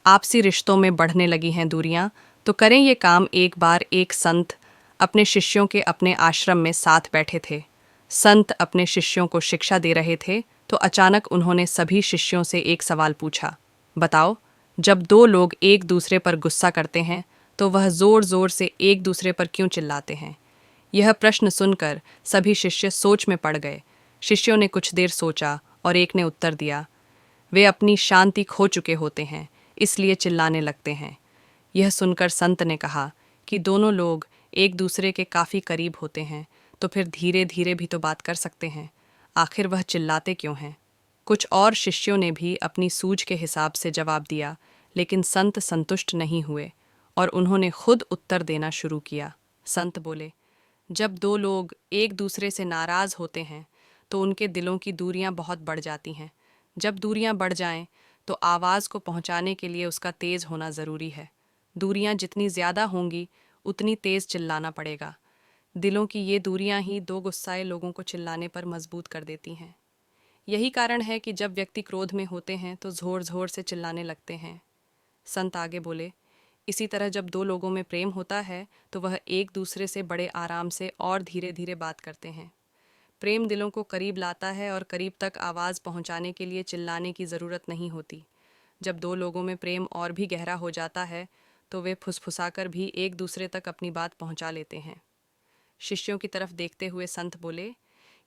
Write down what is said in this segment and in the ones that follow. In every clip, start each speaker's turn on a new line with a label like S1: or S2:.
S1: आपसी रिश्तों में बढ़ने लगी हैं दूरियां, तो करें ये काम। एक बार एक संत अपने शिष्यों के अपने आश्रम में साथ बैठे थे। संत अपने शिष्यों को शिक्षा दे रहे थे तो अचानक उन्होंने सभी शिष्यों से एक सवाल पूछा। बताओ, जब दो लोग एक दूसरे पर गुस्सा करते हैं तो वह जोर जोर से एक दूसरे पर क्यों चिल्लाते हैं? यह प्रश्न सुनकर सभी शिष्य सोच में पड़ गए। शिष्यों ने कुछ देर सोचा और एक ने उत्तर दिया, वे अपनी शांति खो चुके होते हैं, इसलिए चिल्लाने लगते हैं। यह सुनकर संत ने कहा कि दोनों लोग एक दूसरे के काफ़ी करीब होते हैं तो फिर धीरे धीरे भी तो बात कर सकते हैं, आखिर वह चिल्लाते क्यों हैं? कुछ और शिष्यों ने भी अपनी सूझ के हिसाब से जवाब दिया, लेकिन संत संतुष्ट नहीं हुए और उन्होंने खुद उत्तर देना शुरू किया। संत बोले, जब दो लोग एक दूसरे से नाराज़ होते हैं तो उनके दिलों की दूरियां बहुत बढ़ जाती हैं। जब दूरियां बढ़ जाएं तो आवाज़ को पहुंचाने के लिए उसका तेज़ होना ज़रूरी है। दूरियां जितनी ज़्यादा होंगी उतनी तेज़ चिल्लाना पड़ेगा। दिलों की ये दूरियां ही दो गुस्साए लोगों को चिल्लाने पर मजबूत कर देती हैं। यही कारण है कि जब व्यक्ति क्रोध में होते हैं तो ज़ोर ज़ोर से चिल्लाने लगते हैं। संत आगे बोले, इसी तरह जब दो लोगों में प्रेम होता है तो वह एक दूसरे से बड़े आराम से और धीरे धीरे बात करते हैं। प्रेम दिलों को करीब लाता है और करीब तक आवाज़ पहुंचाने के लिए चिल्लाने की ज़रूरत नहीं होती। जब दो लोगों में प्रेम और भी गहरा हो जाता है तो वे फुसफुसाकर भी एक दूसरे तक अपनी बात पहुंचा लेते हैं। शिष्यों की तरफ देखते हुए संत बोले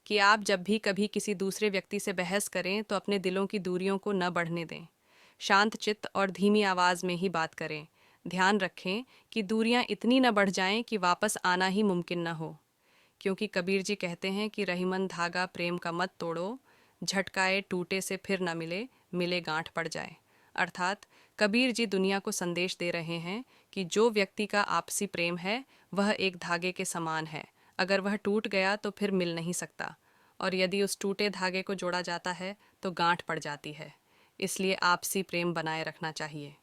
S1: कि आप जब भी कभी किसी दूसरे व्यक्ति से बहस करें तो अपने दिलों की दूरियों को न बढ़ने दें। शांत चित्त और धीमी आवाज़ में ही बात करें। ध्यान रखें कि दूरियां इतनी न बढ़ जाएं कि वापस आना ही मुमकिन न हो। क्योंकि कबीर जी कहते हैं कि रहीमन धागा प्रेम का मत तोड़ो, झटकाए टूटे से फिर न मिले, मिले गांठ पड़ जाए। अर्थात कबीर जी दुनिया को संदेश दे रहे हैं कि जो व्यक्ति का आपसी प्रेम है वह एक धागे के समान है। अगर वह टूट गया तो फिर मिल नहीं सकता, और यदि उस टूटे धागे को जोड़ा जाता है तो गांठ पड़ जाती है। इसलिए आपसी प्रेम बनाए रखना चाहिए।